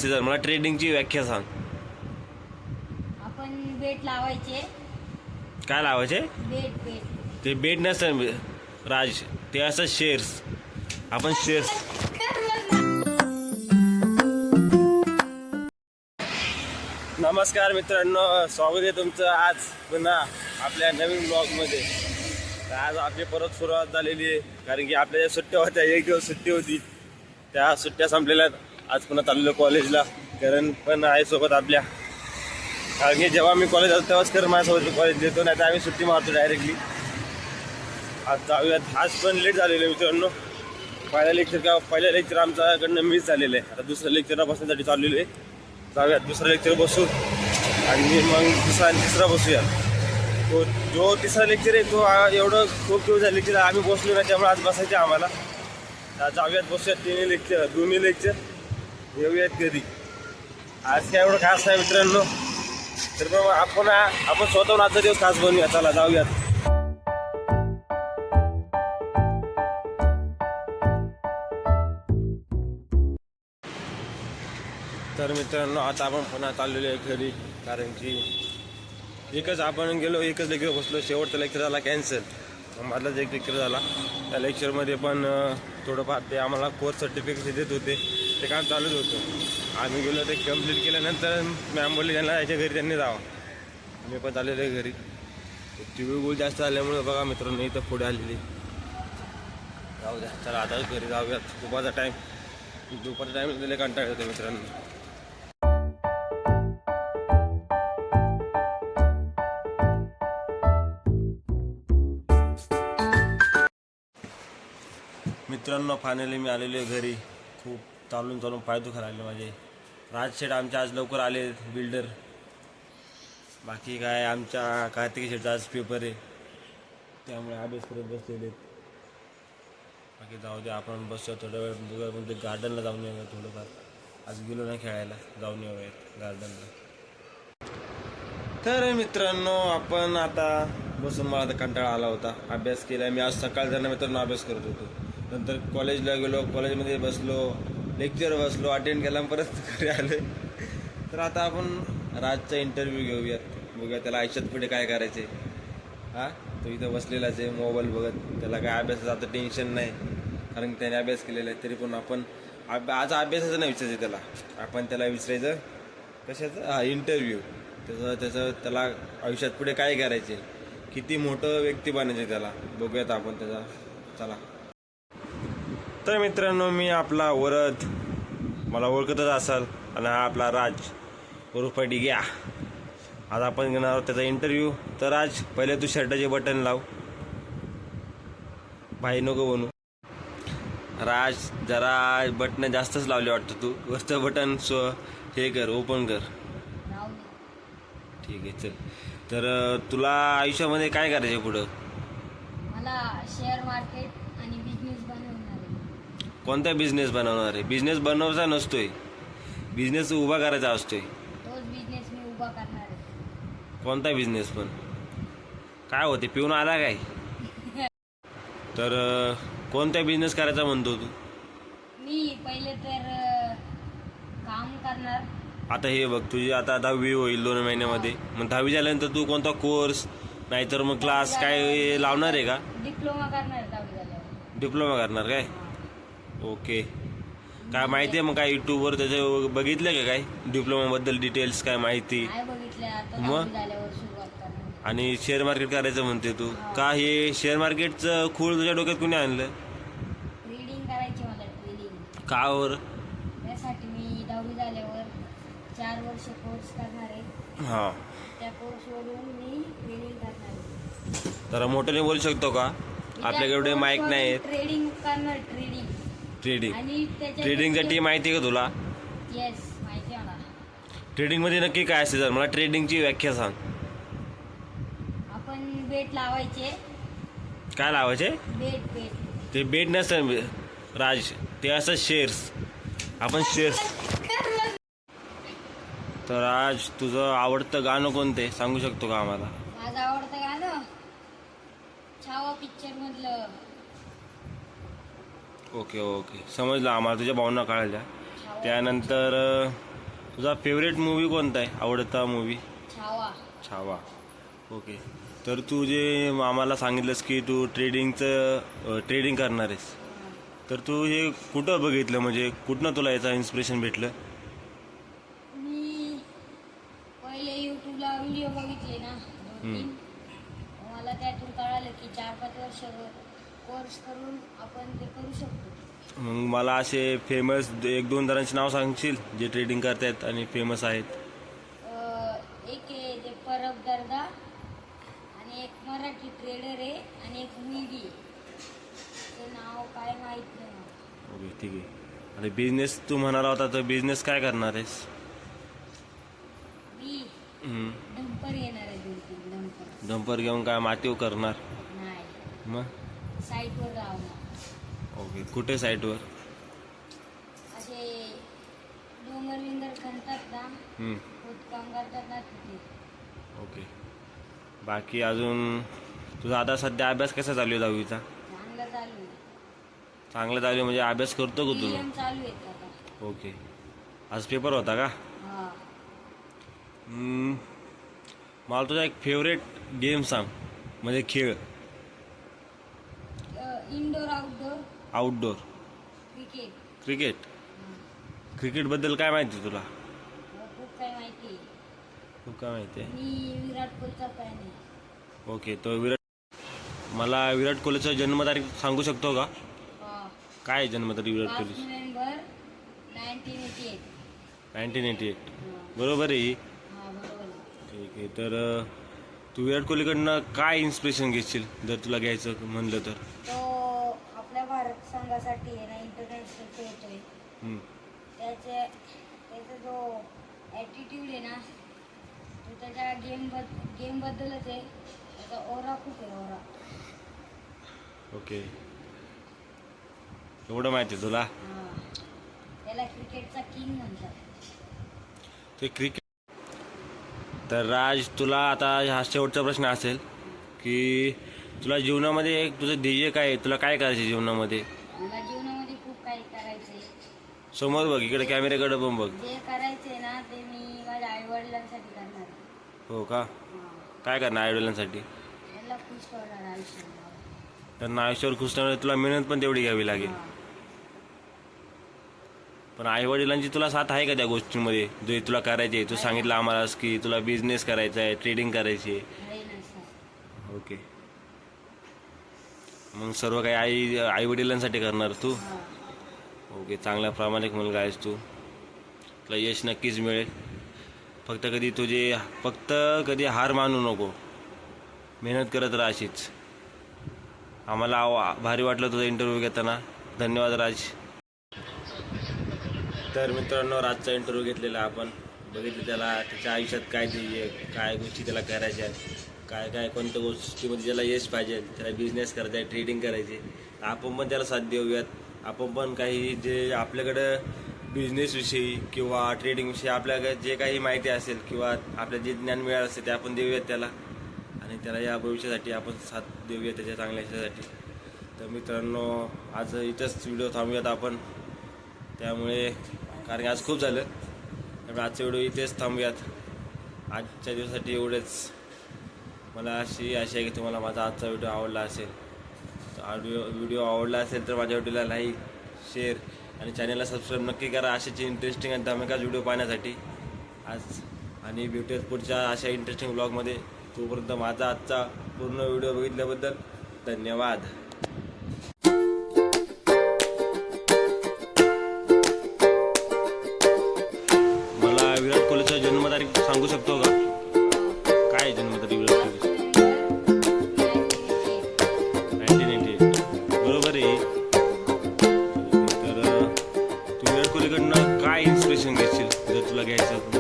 जर मला ट्रेडिंगची व्याख्या सांग. आपण बेट लावायचे. काय लावायचे? बेट बेट ते बेट नसतं राज, ते असं शेअर्स. आपण शेअर्स. नमस्कार मित्रांनो, स्वागत आहे तुमचं आज पुन्हा आपल्या नवीन ब्लॉगमध्ये. तर आज आपली परत सुरुवात झालेली आहे, कारण की आपल्या ज्या सुट्ट्या होत्या, एक दिवस सुट्टी होती, त्या सुट्ट्या संपलेल्या. आज पुन्हा चाललेलो कॉलेजला. करण पण आहे सोबत आपल्या, कारण की जेव्हा मी कॉलेज असतो तेव्हाच करण माझ्यासोबत कॉलेज देतो, नाही तर आम्ही सुट्टी मारतो डायरेक्टली. आज जाऊयात. आज पण लेट झालेलं आहे मित्रांनो. पहिल्या लेक्चर आमच्याकडनं मिस झालेलं आहे. आता दुसऱ्या लेक्चरला बसण्यासाठी चाललेलो आहे. जाऊयात, दुसरा लेक्चर बसू आणि मग दुसरा आणि तिसरा बसूया. तो जो तिसरा लेक्चर आहे तो एवढं खूप दिवस झाले लेक्चर आम्ही बसलो ना, त्यामुळे आज बसायचे आम्हाला. जाऊयात, बसूयात दोन्ही लेक्चर येऊयात घरी. आज काय एवढं खास नाही मित्रांनो. तर मग आपण स्वतःहून आजचा दिवस खास बनवूया. चला जाऊयात. तर मित्रांनो, आता आपण पुन्हा चाललेलो आहे घरी, कारण की आपण गेलो, एकच लेक्चर बसलो. शेवटचा लेक्चर झाला कॅन्सल. मधलाच एक लेक्चर झाला. त्या लेक्चरमध्ये पण थोडंफार ते आम्हाला कोर्स सर्टिफिकेट देत होते, ते काम चालूच होतं. आम्ही गेलो, ते कंप्लीट केल्यानंतर मॅम बोलली त्यांना याच्या घरी त्यांनी जावं. मी पण चाललेलो आहे घरी. टी व्ही गोल जास्त आल्यामुळे बघा मित्रांनो, इथं पुढे आलेली. जाऊ द्या, चला आता घरी जाऊयात. दुपारचा टाईम दिले कंटाळ होते मित्रांनो. मित्रांनो, फायनली मी आलेलो आहे घरी. खूप चालून पाय दुखायला लागले माझे. राजशेठ आमच्या आज लवकर आले, बिल्डर. बाकी काय, आमच्या कार्तिकी शेठचा आज पेपर आहे, त्यामुळे अभ्यास करत बसलेले. बाकी जाऊ दे, आपण बसतो थोड्या वेळ. म्हणजे गार्डनला जाऊन येऊया थोडंफार. आज गेलो नाही खेळायला, जाऊन येऊयात गार्डनला. तर मित्रांनो, आपण आता बसून मला आता कंटाळा आला होता. अभ्यास केला मी आज सकाळ जर मित्रांनो अभ्यास करत होतो. नंतर कॉलेजला गेलो, कॉलेजमध्ये बसलो, लेक्चर बसलो, अटेंड केला, परत घरी आलो. तर आता आपण राजचा इंटरव्ह्यू घेऊयात, बघूया त्याला आयुष्यात पुढे काय करायचे. तो इथं बसलेलाच आहे मोबाईल बघत. त्याला काय अभ्यासाचं आता टेन्शन नाही, कारण त्याने अभ्यास केलेला आहे. तरी पण आपण आज अभ्यासाचं नाही विचारायचं त्याला, आपण त्याला विचारायचं कशाचं, इंटरव्ह्यू. त्याला आयुष्यात पुढे काय करायचे, किती मोठं व्यक्ती बनायचे त्याला, बघूयात आपण त्याचा. चला. तर मित्रांनो, मी आपला वरद, मला ओळखतच असाल, आणि हा आपला राज उर्फ डिग्या. आज आपण घेणार आहोत त्याचा इंटरव्ह्यू. तर राज, पहिले तू शर्टाचे बटन लाव, भाई नको बनू. राज, जरा बटन जास्तच लावले वाटतं तू. वरचं बटन हे कर, ओपन कर. ठीक आहे, चल. तर तुला आयुष्यामध्ये काय करायचं पुढं? मला शेअर मार्केट आणि बिझनेस बनवणार आहे. कोणता बिझनेस बनवणार आहे? बिझनेस बनवायचा नसतोय, बिझनेस उभा करायचा असतोय. तोच बिझनेस मी उभा करणार आहे. कोणता बिझनेस पण? काय होते, पिऊन आला काय? तर कोणता बिझनेस करायचा म्हणतो तू? मी पहिले तर काम करणार. आता हे बघ, तुझी आता 10वी होईल 2 महिन्यामध्ये. मग 10वी झाल्यानंतर तू कोणता कोर्स नाहीतर मग क्लास काय लावणार आहे का? डिप्लोमा करणार 10वी झाल्यावर. डिप्लोमा करणार काय? ओके. काय माहिती आहे मग, काय यूट्यूबवर त्याचं बघितलं का काय डिप्लोमाबद्दल डिटेल्स, काय माहिती? काय बघितलं आता, मग? 10वी झाल्यावर सुरुवात करणार. आणि शेअर मार्केट करायचं म्हणते तू का? हे शेअर मार्केटचं खूळ तुझ्या डोक्यात कुणी आणलं? ट्रेडिंग करायची मला, ट्रेडिंग. का वर? त्यासाठी मी 10वी झाल्यावर 4 वर्ष कोर्स करणार आहे. हां, त्या कोर्सवरून मी ट्रेडिंग करणार आहे. जरा मोठ्याने बोलू शकतो का? आपल्याकडे एवढे माईक नाही आहेत. ट्रेडिंग करणार, ट्रेडिंग. आणि ट्रेडिंगसाठी माहिती आहे का तुला? येस, माहिती आहे मला. ट्रेडिंगमध्ये नक्की काय असते? जर मला ट्रेडिंगची व्याख्या सांग. आपण बेट लावायचे. काय लावायचे? बेट बेट ते बेट नसतं राज, ते असं शेअर्स. आपण शेअर्स. तर आज तुझं आवडतं गाणं कोणते सांगू शकतो का आम्हाला? माझं आवडतं गाणं छावा पिक्चर मधलं. ओके, समजलं आम्हाला, तुझ्या भावना कळल्या. त्यानंतर तुझा फेवरेट मूवी कोणता आहे, आवडता मूवी? छावा. छावा. ओके. तर तू जे आम्हाला सांगितलंस की तू ट्रेडिंग करणार आहेस, तर तू हे कुठं बघितलं, म्हणजे कुठनं तुला याचा इन्स्पिरेशन भेटलं? मी पहिले यूट्यूबला व्हिडिओ बघितले ना 2-3, मला त्यातून कळालं की 4-5 वर्ष कोर्स करून आपण ते करू शकतो. मग मला असे फेमस 1-2 जणांची नाव सांगशील जे ट्रेडिंग करतायत आणि फेमस आहेत? एक आहे ते परब दर्गा, आणि एक मराठी ट्रेडर आहे, आणि एक मुलगी आहे. ते नाव काय माहीत नाही मला. ओके, ठीक आहे. आणि बिझनेस तू म्हणाला होता, तर बिझनेस काय करणार आहेस? मी डंपर येणार आहे, 2-3 डंपर. डंपर घेऊन काय मातीव करणार? नाही, मग साईटवर लावणार. ओके, कुठे साईटवर? असे डोंगर विंगर खणतात ना, खोदकाम करतात ना तिथे. ओके. बाकी अजून तुझा आता सध्या अभ्यास कसा चालू आहे 10वीचा? चांगलं चालू आहे. चांगला चालू आहे म्हणजे अभ्यास करतो का तू? PM चालू आहेत आता. ओके. आज पेपर होता का? हा. मला तुझा एक फेवरेट गेम सांग, म्हणजे खेळ. Indoor outdoor outdoor. Cricket. Cricket. क्रिकेटबद्दल काय माहिती तुला? खूप काही माहिती आहे. खूप काय माहिती आहे? मी विराट कोहलीचा फॅन आहे. ओके. तो मला विराट कोहलीचा जन्मतारीख सांगू शकतो का? हा. काय आहे जन्मतारीख विराट 5 कोहलीची? नोव्हेंबर 1988. 1988. बरोबर आहे ही? हा, बरोबर आहे. ठीक आहे. तर तू विराट कोहलीकडनं काय इन्स्पिरेशन घेशील जर तुला घ्यायचं म्हणलं तर? तो आपल्या भारत संघासाठी आहे ना, इंटरनॅशनल खेळतोय. त्याचा जो ॲटिट्यूड आहे ना, तो त्याच्या गेमबद्दलच आहे. त्याचा ओरा खूप आहे, ओरा. ओके. एवढं माहिती आहे तुला? हा. त्याला क्रिकेटचा किंग म्हणतात. ते क्रिकेट. तर राज, तुला आता हा शेवटचा प्रश्न असेल की तुला जीवनामध्ये एक तुझं ध्येय काय आहे, तुला काय करायचं जीवनामध्ये? मला जीवनामध्ये खूप काही करायचंय. समोर बघ, इकडे कॅमेऱ्याकडे पण बघ. जे करायचंय ना, ते मी माझ्या आई वडिलांसाठी करणार आहे. हो का? हा. काय करणार आईवडिलांसाठी? त्यांना खुश करणार आयुष्यात. त्यांना आयुष्यावर खुश ठेवण्यासाठी तुला मेहनत पण तेवढी घ्यावी लागेल. हा. पण आईवडिलांची तुला साथ आहे का त्या गोष्टींमध्ये जे तुला करायचे आहे? तू सांगितलं आम्हालाच की तुला बिझनेस करायचा आहे, ट्रेडिंग करायची आहे. आहे ना सर. ओके. मग सर्व काही आई वडिलांसाठी करणार तू? हा. ओके. चांगला प्रामाणिक मुलगा आहेस तू. तुला यश नक्कीच मिळेल. फक्त कधी हार मानू नको, मेहनत करत राहा अशीच. आम्हाला भारी वाटलं तुझा इंटरव्ह्यू घेताना. धन्यवाद राज. तर मित्रांनो, राजचा इंटरव्ह्यू घेतलेला आपण बघितलं, त्याला त्याच्या आयुष्यात काय ध्येय, काय गोष्टी त्याला करायच्या आहेत, काय काय कोणत्या गोष्टीमध्ये त्याला यश पाहिजे, त्याला बिझनेस करायचा आहे, ट्रेडिंग करायची. आपण पण त्याला साथ देऊयात. आपण पण काही जे आपल्याकडं बिझनेसविषयी किंवा ट्रेडिंगविषयी आपल्याकडे जे काही माहिती असेल किंवा आपल्याला जे ज्ञान मिळालं असेल ते आपण देऊयात त्याला, आणि त्याला या भविष्यासाठी आपण साथ देऊया त्याच्या चांगल्या यशासाठी. तर मित्रांनो, आज इथंच व्हिडिओ थांबूयात आपण, त्यामुळे कारण की आज खूप झालं, त्यामुळे आजचा व्हिडिओ इथेच थांबूयात. आजच्या दिवसासाठी एवढंच. मला अशी आशा आहे की तुम्हाला माझा आजचा व्हिडिओ आवडला असेल. व्हिडिओ आवडला असेल तर माझ्या व्हिडिओला लाईक, शेअर आणि चॅनलला सबस्क्राईब नक्की करा अशाच इंटरेस्टिंग आणि धमाका व्हिडिओ पाहण्यासाठी. आणि भेटूयात पुढच्या अशा इंटरेस्टिंग ब्लॉगमध्ये. तोपर्यंत माझा आजचा पूर्ण व्हिडिओ बघितल्याबद्दल धन्यवाद. मला विराट कोहलीचा जन्मतारीख सांगू शकतो का? काय आहे जन्मतारीख विराट कोहलीची? 1988. बरोबर आहे. तर तू विराट कोहलीकडनं काय इन्स्पिरेशन घेशील जर तुला घ्यायचं